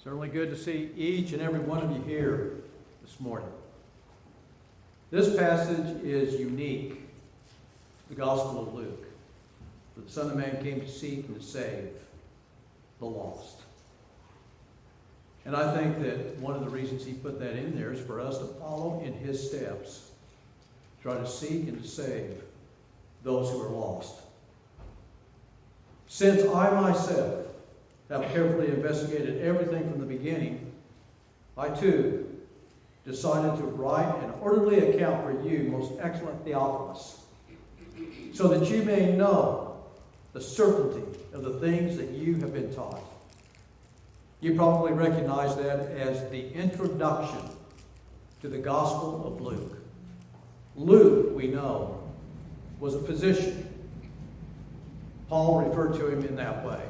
Certainly good to see each and every one of you here this morning. This passage is unique, the Gospel of Luke. For the Son of Man came to seek and to save the lost. And I think that one of the reasons he put that in there is for us to follow in his steps, try to seek and to save those who are lost. Since I myself have carefully investigated everything from the beginning, I too decided to write an orderly account for you, most excellent Theophilus, so that you may know the certainty of the things that you have been taught. You probably recognize that as the introduction to the Gospel of Luke. Luke, we know, was a physician. Paul referred to him in that way.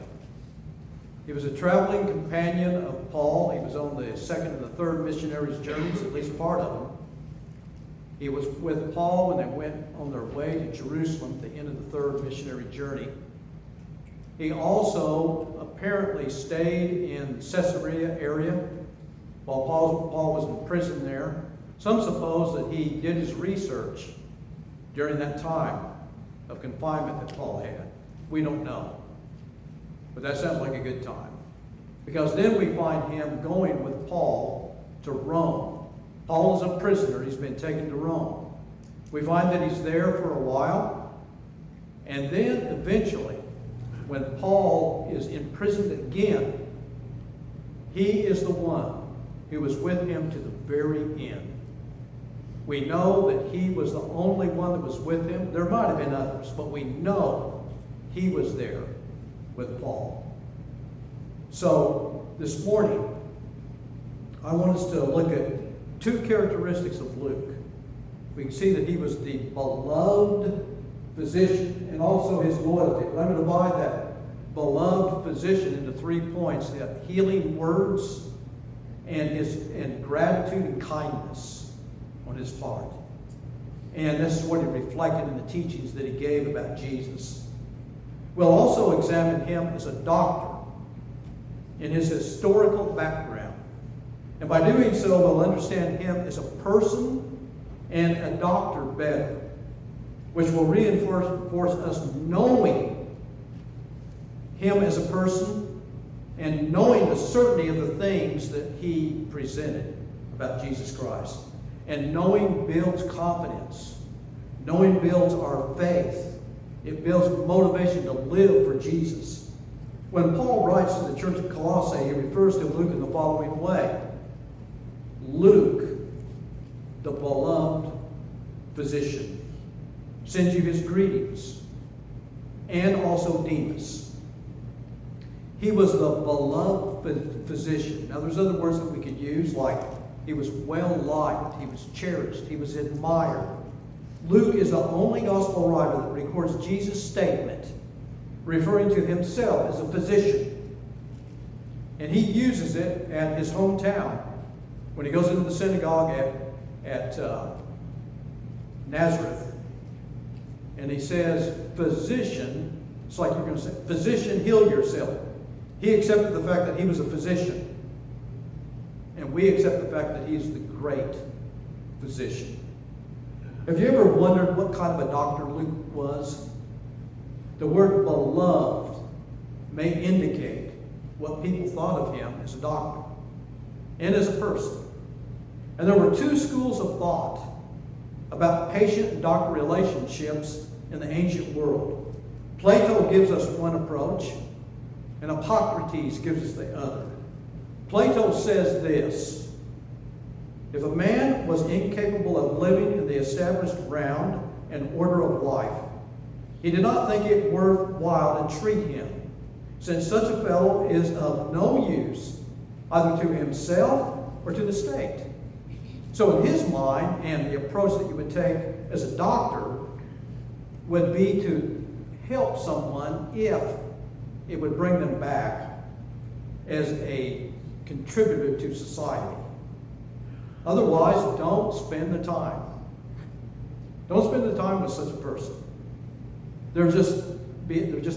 He was a traveling companion of Paul. He was on the second and the third missionaries' journeys, at least part of them. He was with Paul when they went on their way to Jerusalem at the end of the third missionary journey. He also apparently stayed in Caesarea area while Paul was in prison there. Some suppose that he did his research during that time of confinement that Paul had. We don't know. But that sounds like a good time. Because then we find him going with Paul to Rome. Paul is a prisoner. He's been taken to Rome. We find that he's there for a while. And then eventually, when Paul is imprisoned again, he is the one who was with him to the very end. We know that he was the only one that was with him. There might have been others, but we know he was there with Paul. So this morning, I want us to look at two characteristics of Luke. We can see that he was the beloved physician and also his loyalty. But I'm going to divide that beloved physician into 3 points: the healing words and gratitude and kindness on his part. And this is what he reflected in the teachings that he gave about Jesus. We'll also examine him as a doctor in his historical background. And by doing so, we'll understand him as a person and a doctor better, which will reinforce us knowing him as a person and knowing the certainty of the things that he presented about Jesus Christ. And knowing builds confidence. Knowing builds our faith. It builds motivation to live for Jesus. When Paul writes to the church at Colossae, he refers to Luke in the following way: Luke, the beloved physician, sends you his greetings, and also Demas. He was the beloved physician. Now, there's other words that we could use, like he was well-liked, he was cherished, he was admired. Luke is the only gospel writer that records Jesus' statement referring to himself as a physician. And he uses it at his hometown when he goes into the synagogue at Nazareth. And he says, physician, it's like you're going to say, physician, heal yourself. He accepted the fact that he was a physician. And we accept the fact that he is the great physician. Have you ever wondered what kind of a doctor Luke was? The word beloved may indicate what people thought of him as a doctor and as a person. And there were two schools of thought about patient and doctor relationships in the ancient world. Plato gives us one approach, and Hippocrates gives us the other. Plato says this: if a man was incapable of living in the established round and order of life, he did not think it worthwhile to treat him, since such a fellow is of no use either to himself or to the state. So in his mind, and the approach that you would take as a doctor would be to help someone if it would bring them back as a contributor to society. Otherwise, don't spend the time. Don't spend the time with such a person. They're just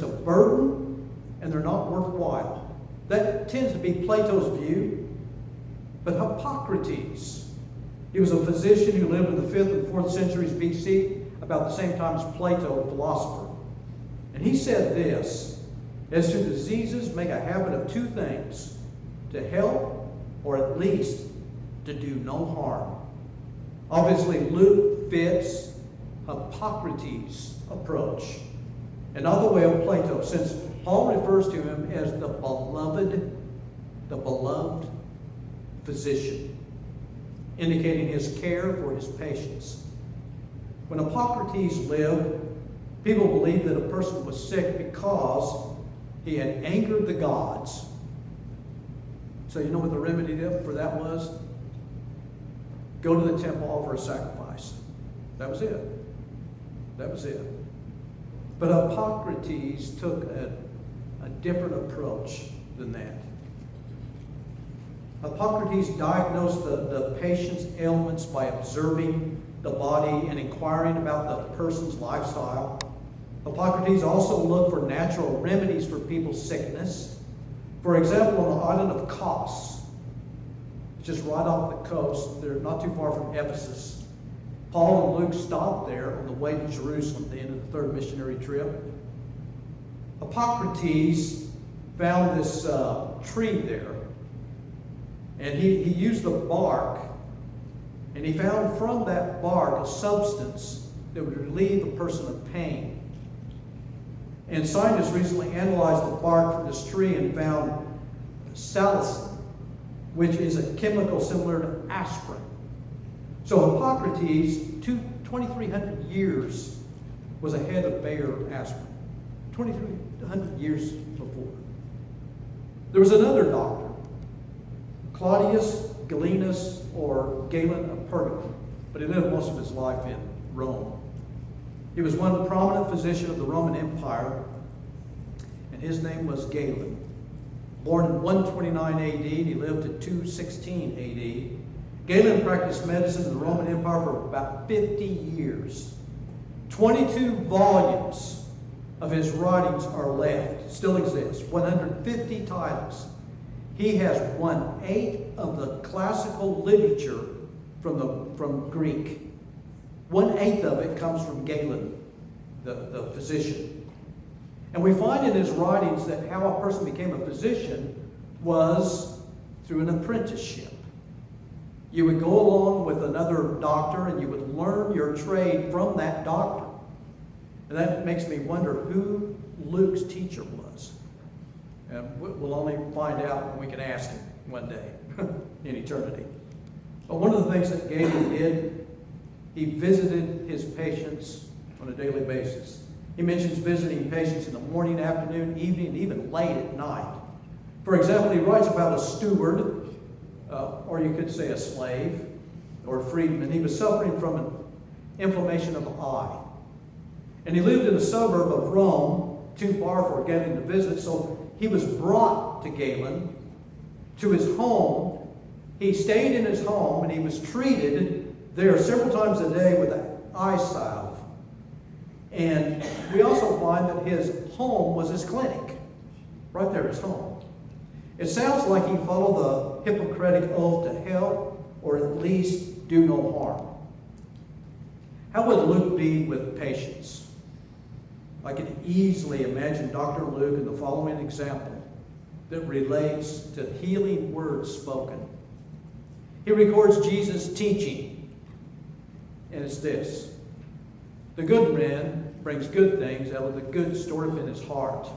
a burden, and they're not worthwhile. That tends to be Plato's view. But Hippocrates, he was a physician who lived in the 5th and 4th centuries BC, about the same time as Plato, the philosopher. And he said this: as to diseases, make a habit of 2 things, to help or at least to do no harm. Obviously, Luke fits Hippocrates' approach and not the way of Plato, since Paul refers to him as the beloved physician, indicating his care for his patients. When Hippocrates lived, people believed that a person was sick because he had angered the gods. So you know what the remedy for that was? Go to the temple, offer a sacrifice. That was it. That was it. But Hippocrates took a different approach than that. Hippocrates diagnosed the patient's ailments by observing the body and inquiring about the person's lifestyle. Hippocrates also looked for natural remedies for people's sickness. For example, on the island of Kos, just right off the coast, they're not too far from Ephesus. Paul and Luke stopped there on the way to Jerusalem at the end of the 3rd missionary trip. Hippocrates found this tree there, and he used the bark, and he found from that bark a substance that would relieve a person of pain. And scientists recently analyzed the bark from this tree and found salicin, which is a chemical similar to aspirin. So Hippocrates, 2,300 years, was ahead of Bayer aspirin. 2,300 years before. There was another doctor, Claudius Galenus, or Galen of Pergamum, but he lived most of his life in Rome. He was one prominent physician of the Roman Empire, and his name was Galen. Born in 129 AD, he lived to 216 AD. Galen practiced medicine in the Roman Empire for about 50 years. 22 volumes of his writings are left, still exist, 150 titles. He has 1/8 of the classical literature from Greek. 1/8 of it comes from Galen, the physician. And we find in his writings that how a person became a physician was through an apprenticeship. You would go along with another doctor and you would learn your trade from that doctor. And that makes me wonder who Luke's teacher was. And we'll only find out when we can ask him one day in eternity. But one of the things that Galen did, he visited his patients on a daily basis. He mentions visiting patients in the morning, afternoon, evening, and even late at night. For example, he writes about a steward, or you could say a slave, or a freedman. He was suffering from an inflammation of the eye. And he lived in a suburb of Rome, too far for Galen to visit, so he was brought to Galen, to his home. He stayed in his home, and he was treated there several times a day with an eye salve. And we also find that his home was his clinic. Right there, his home. It sounds like he followed the Hippocratic oath to help or at least do no harm. How would Luke be with patients? I can easily imagine Dr. Luke in the following example that relates to healing words spoken. He records Jesus' teaching, and it's this: the good man brings good things out of the good stored up in his heart,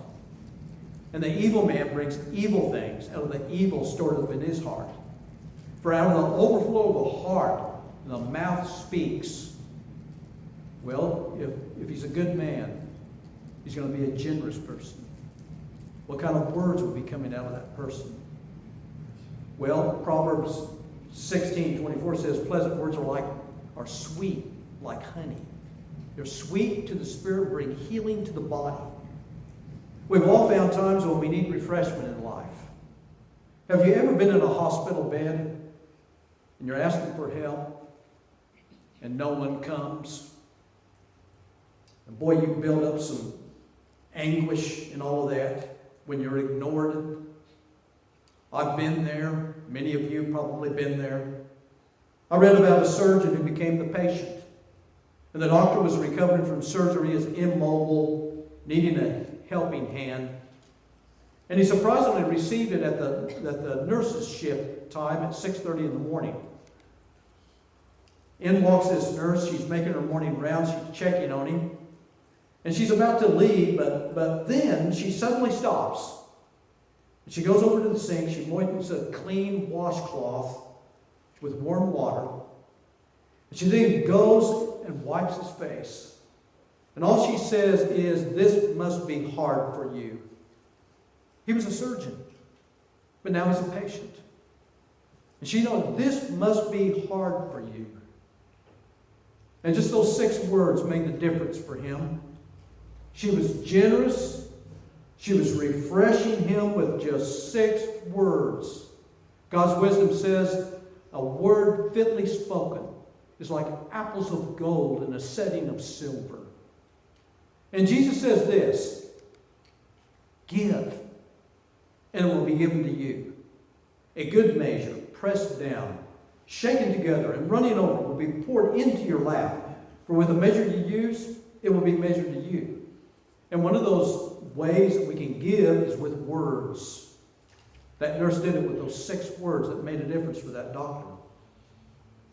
and the evil man brings evil things out of the evil stored up in his heart. For out of the overflow of the heart, the mouth speaks. Well, if he's a good man, he's going to be a generous person. What kind of words will be coming out of that person? Well, Proverbs 16:24 says, pleasant words are sweet like honey. They're sweet to the spirit, bring healing to the body. We've all found times when we need refreshment in life. Have you ever been in a hospital bed and you're asking for help and no one comes? And boy, you build up some anguish and all of that when you're ignored. I've been there. Many of you have probably been there. I read about a surgeon who became the patient. And the doctor was recovering from surgery, is immobile, needing a helping hand. And he surprisingly received it at the nurse's shift time at 6:30 in the morning. In walks this nurse. She's making her morning rounds. She's checking on him. And she's about to leave, but then she suddenly stops. She goes over to the sink. She moistens a clean washcloth with warm water. And she then goes and wipes his face. And all she says is, "This must be hard for you." He was a surgeon, but now he's a patient. And she knows, "This must be hard for you." And just those 6 words made the difference for him. She was generous. She was refreshing him with just 6 words. God's wisdom says, a word fitly spoken is like apples of gold in a setting of silver. And Jesus says this, "Give, and it will be given to you. A good measure, pressed down, shaken together, and running over will be poured into your lap. For with the measure you use, it will be measured to you." And one of those ways that we can give is with words. That nurse did it with those 6 words that made a difference for that doctor.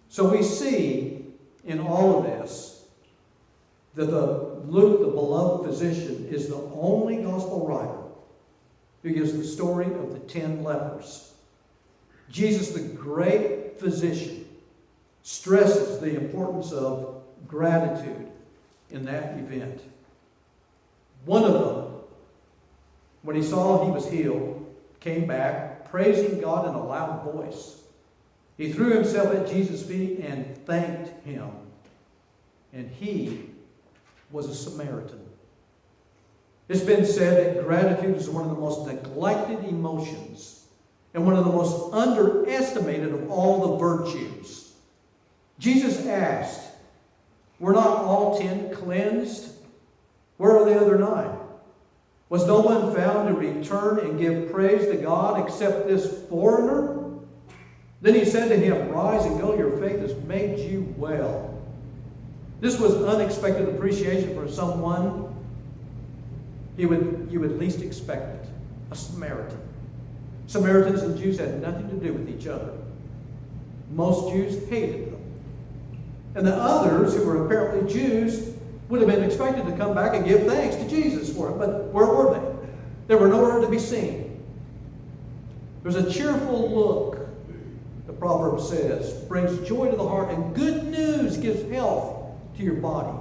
So we see in all of this that Luke, the beloved physician, is the only gospel writer who gives the story of the 10 lepers. Jesus, the great physician, stresses the importance of gratitude in that event. One of them, when he saw he was healed, came back, praising God in a loud voice. He threw himself at Jesus' feet and thanked him. And he was a Samaritan. It's been said that gratitude is one of the most neglected emotions and one of the most underestimated of all the virtues. Jesus asked, "Were not all 10 cleansed? Where are the other 9? Was no one found to return and give praise to God except this foreigner?" Then he said to him, "Rise and go, your faith has made you well." This was unexpected appreciation for someone you would least expect it, a Samaritan. Samaritans and Jews had nothing to do with each other. Most Jews hated them. And the others, who were apparently Jews, would have been expected to come back and give thanks to Jesus for it. But where were they? They were nowhere to be seen. There's a cheerful look, the proverb says, brings joy to the heart, and good news gives health to your body.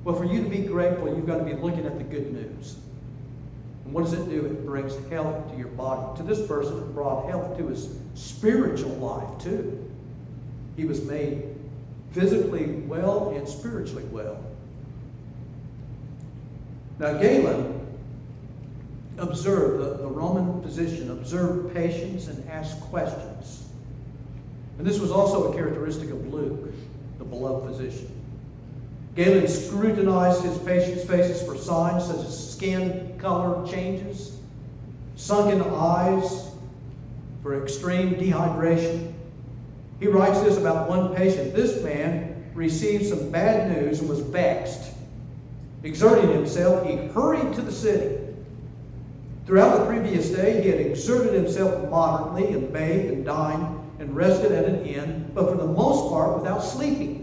Well, for you to be grateful, you've got to be looking at the good news. And what does it do? It brings health to your body. To this person, it brought health to his spiritual life, too. He was made physically well and spiritually well. Now, Galen observed, the Roman physician observed patients and asked questions. And this was also a characteristic of Luke, the beloved physician. Galen scrutinized his patients' faces for signs such as skin color changes, sunken eyes, for extreme dehydration. He writes this about one patient. This man received some bad news and was vexed. Exerting himself, he hurried to the city. Throughout the previous day, he had exerted himself moderately and bathed and dined and rested at an inn, but for the most part without sleeping.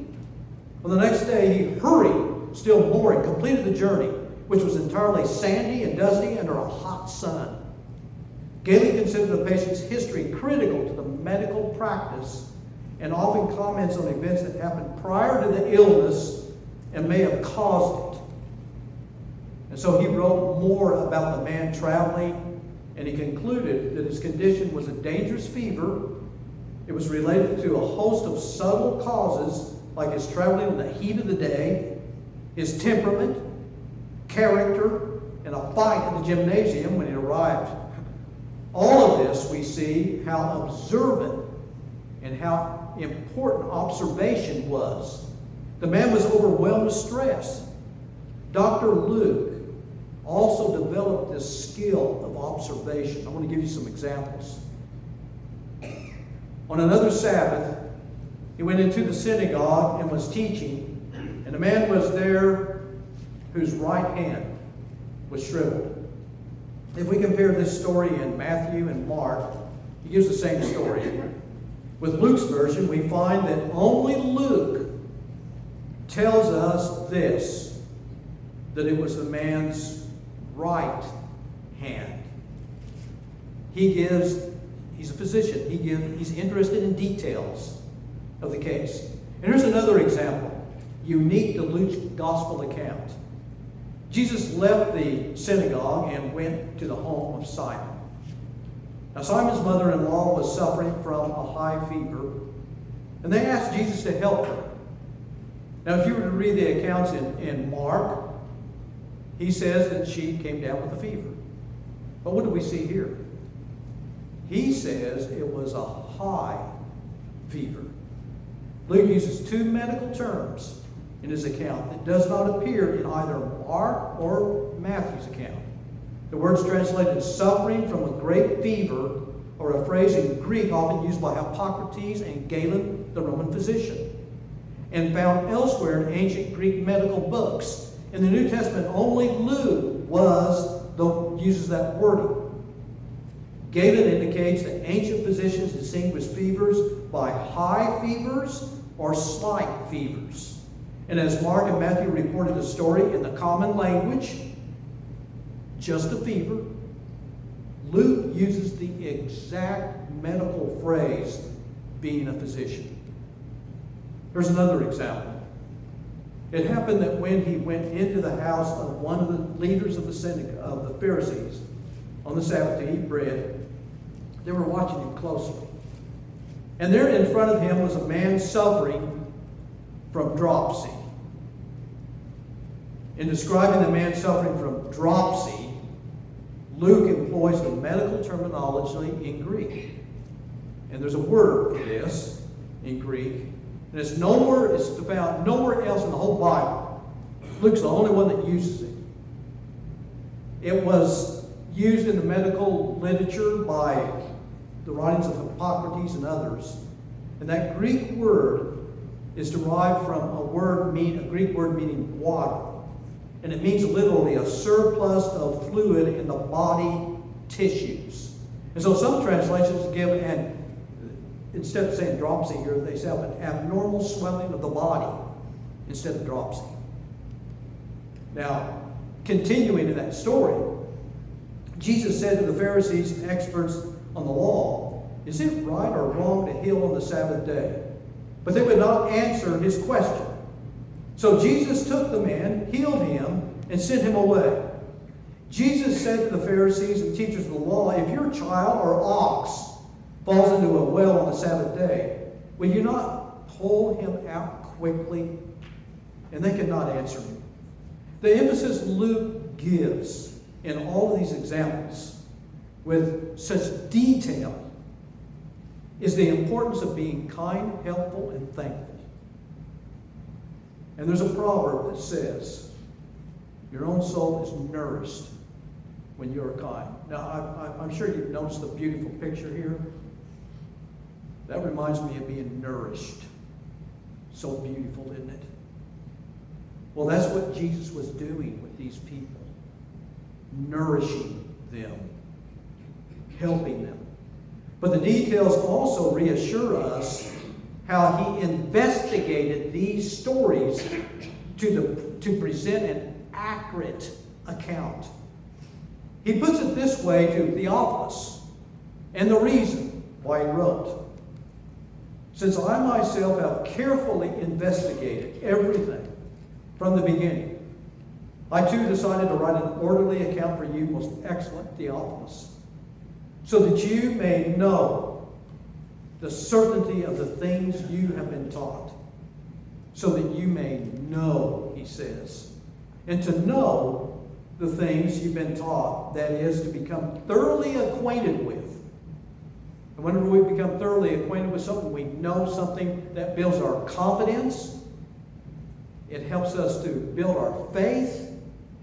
On the next day, he hurried still more and completed the journey, which was entirely sandy and dusty under a hot sun. Galen considered the patient's history critical to the medical practice and often comments on events that happened prior to the illness and may have caused it. And so he wrote more about the man traveling, and he concluded that his condition was a dangerous fever. It was related to a host of subtle causes, like his traveling in the heat of the day, his temperament, character, and a fight at the gymnasium when he arrived. All of this we see how observant and how important observation was. The man was overwhelmed with stress. Dr. Luke also developed this skill of observation. I want to give you some examples. On another Sabbath, he went into the synagogue and was teaching, and a man was there whose right hand was shriveled. If we compare this story in Matthew and Mark, he gives the same story. With Luke's version, we find that only Luke tells us this, that it was the man's right hand. He's a physician. He's interested in details of the case. And here's another example, unique to Luke's gospel account. Jesus left the synagogue and went to the home of Simon. Now, Simon's mother-in-law was suffering from a high fever, and they asked Jesus to help her. Now, if you were to read the accounts in Mark, he says that she came down with a fever. But what do we see here? He says it was a high fever. Luke uses two medical terms in his account that does not appear in either Mark or Matthew's account. The words translated suffering from a great fever are a phrase in Greek often used by Hippocrates and Galen, the Roman physician, and found elsewhere in ancient Greek medical books. In the New Testament, only Luke uses that wording. Galen indicates that ancient physicians distinguished fevers by high fevers or slight fevers. And as Mark and Matthew reported the story in the common language, just a fever, Luke uses the exact medical phrase, being a physician. Here's another example. It happened that when he went into the house of one of the leaders of the synagogue, of the Pharisees, on the Sabbath to eat bread, they were watching him closely. And there in front of him was a man suffering from dropsy. In describing the man suffering from dropsy, Luke employs the medical terminology in Greek. And there's a word for this in Greek. And it's found nowhere else in the whole Bible. Luke's the only one that uses it. It was used in the medical literature by the writings of Hippocrates and others. And that Greek word is derived from a Greek word meaning water. And it means literally a surplus of fluid in the body tissues. And so some translations give instead of saying dropsy here, they say an abnormal swelling of the body instead of dropsy. Now, continuing in that story, Jesus said to the Pharisees and experts on the law, "Is it right or wrong to heal on the Sabbath day?" But they would not answer his question. So Jesus took the man, healed him, and sent him away. Jesus said to the Pharisees and teachers of the law, "If your child or ox falls into a well on the Sabbath day, will you not pull him out quickly?" And they could not answer him. The emphasis Luke gives in all of these examples with such detail is the importance of being kind, helpful, and thankful. And there's a proverb that says, your own soul is nourished when you're kind. Now, I'm sure you've noticed the beautiful picture here. That reminds me of being nourished. So beautiful, isn't it? Well, that's what Jesus was doing with these people. Nourishing them. Helping them. But the details also reassure us how he investigated these stories to present an accurate account. He puts it this way to Theophilus, and the reason why he wrote. "Since I myself have carefully investigated everything from the beginning, I too decided to write an orderly account for you, most excellent Theophilus, so that you may know the certainty of the things you have been taught. So that you may know," he says. And to know the things you've been taught, that is, to become thoroughly acquainted with. And whenever we become thoroughly acquainted with something, we know something that builds our confidence. It helps us to build our faith.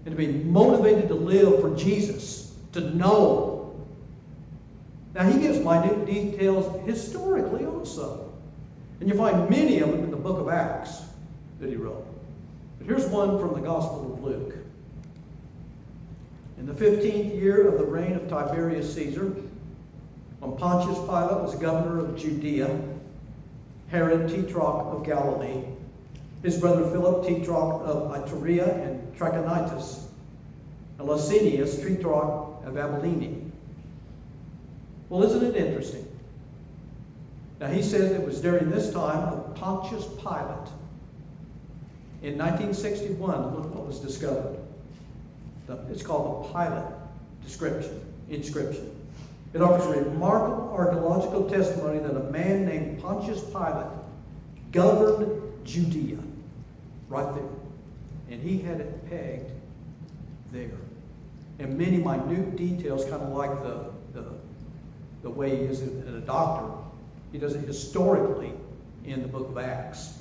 and to be motivated to live for Jesus, to know. Now, he gives minute details historically also. And you find many of them in the book of Acts that he wrote. But here's one from the Gospel of Luke. In the 15th year of the reign of Tiberius Caesar, when Pontius Pilate was governor of Judea, Herod Tetrarch of Galilee, his brother Philip Tetrarch of Iturea and Trachonitis, and Lysanias Tetrarch of Abilene. Well, isn't it interesting? Now, he says it was during this time of Pontius Pilate. In 1961, look what was discovered. It's called the Pilate inscription. It offers a remarkable archaeological testimony that a man named Pontius Pilate governed Judea, right there. And he had it pegged there. And many minute details, kind of like the way he is in a doctor. He does it historically in the book of Acts.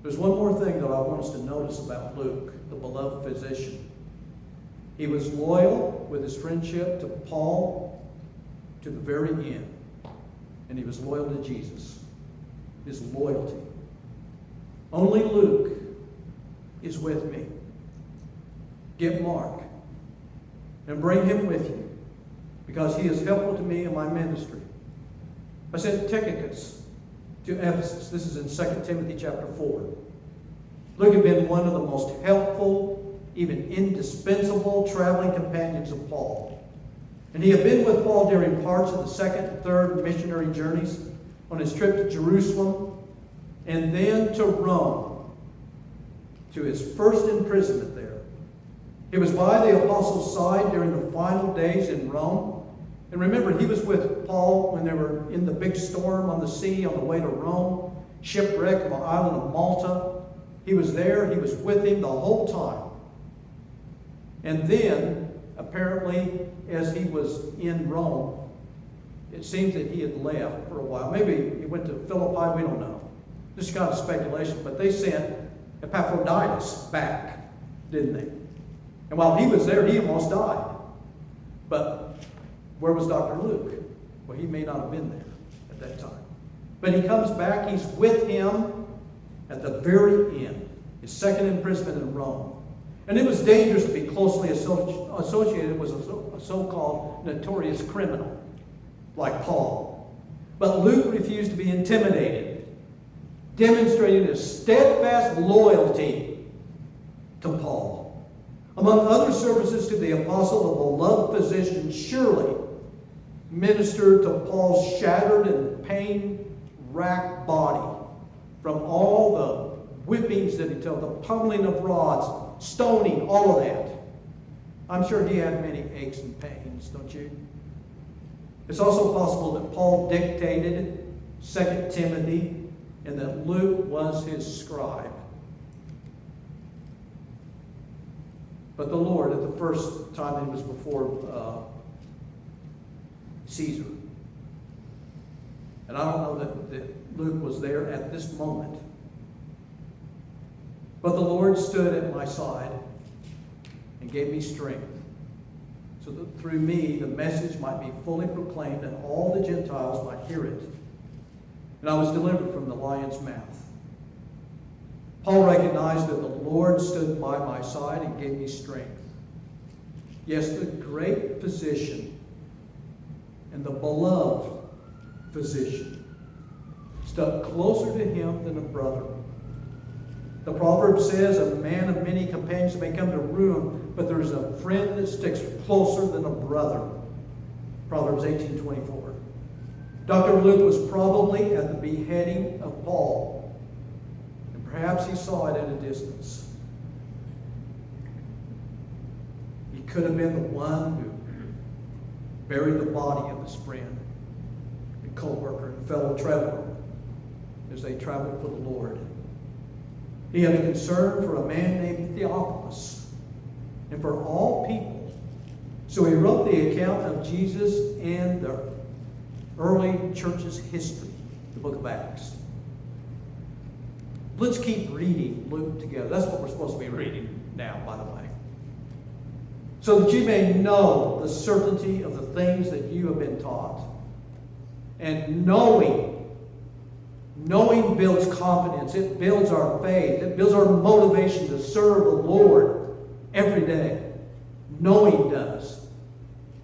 There's one more thing that I want us to notice about Luke, the beloved physician. He was loyal with his friendship to Paul to the very end. And he was loyal to Jesus. His loyalty. Only Luke is with me. Get Mark and bring him with you, because he is helpful to me in my ministry. I sent Tychicus to Ephesus. This is in 2 Timothy chapter 4. Luke had been one of the most helpful, even indispensable traveling companions of Paul. And he had been with Paul during parts of the second and third missionary journeys, on his trip to Jerusalem, and then to Rome, to his first imprisonment there. He was by the apostles' side during the final days in Rome. And remember, he was with Paul when they were in the big storm on the sea on the way to Rome, shipwrecked on the island of Malta. He was there. He was with him the whole time. And then, apparently, as he was in Rome, it seems that he had left for a while. Maybe he went to Philippi. We don't know. This is kind of speculation. But they sent Epaphroditus back, didn't they? And while he was there, he almost died. But where was Dr. Luke? Well, he may not have been there at that time. But he comes back. He's with him at the very end. His second imprisonment in Rome. And it was dangerous to be closely associated with a so-called notorious criminal like Paul. But Luke refused to be intimidated, demonstrating his steadfast loyalty to Paul. Among other services to the apostle, the beloved physician surely ministered to Paul's shattered and pain-racked body from all the whippings that he took, the pummeling of rods, stoning, all of that. I'm sure he had many aches and pains, don't you? It's also possible that Paul dictated 2 Timothy and that Luke was his scribe. But the Lord, at the first time he was before Caesar. And I don't know that Luke was there at this moment. But the Lord stood at my side and gave me strength, so that through me the message might be fully proclaimed and all the Gentiles might hear it. And I was delivered from the lion's mouth. Paul recognized that the Lord stood by my side and gave me strength. Yes, the great physician and the beloved physician stuck closer to him than a brother. The proverb says, a man of many companions may come to ruin, but there is a friend that sticks closer than a brother. Proverbs 18:24. Dr. Luke was probably at the beheading of Paul, and perhaps he saw it at a distance. He could have been the one who buried the body of his friend and co-worker and fellow traveler as they traveled for the Lord. He had a concern for a man named Theophilus and for all people. So he wrote the account of Jesus and the early church's history, the book of Acts. Let's keep reading Luke together. That's what we're supposed to be reading. now, by the way. So that you may know the certainty of the things that you have been taught. And knowing builds confidence. It builds our faith. It builds our motivation to serve the Lord every day. Knowing does.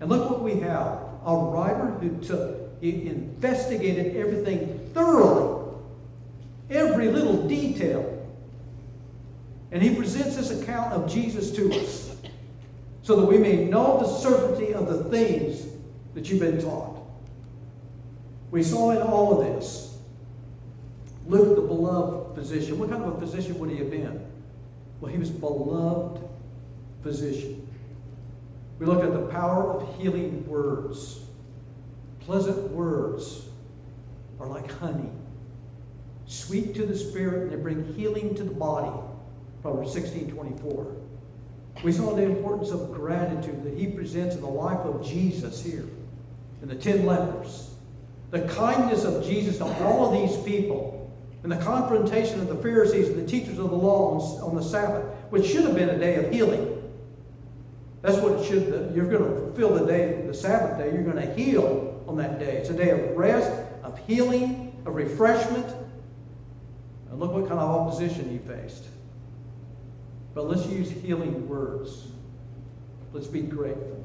And look what we have. A writer he investigated everything thoroughly. Every little detail. And he presents this account of Jesus to us, so that we may know the certainty of the things that you've been taught. We saw in all of this, Luke, the beloved physician. What kind of a physician would he have been? Well, he was a beloved physician. We looked at the power of healing words. Pleasant words are like honey, sweet to the spirit, and they bring healing to the body. Proverbs 16:24. We saw the importance of gratitude that he presents in the life of Jesus here, in the 10 lepers. The kindness of Jesus to all of these people, and the confrontation of the Pharisees and the teachers of the law on the Sabbath, which should have been a day of healing. That's what it should. You're going to fulfill the day, the Sabbath day. You're going to heal on that day. It's a day of rest, of healing, of refreshment. And look what kind of opposition he faced. But let's use healing words. Let's be grateful.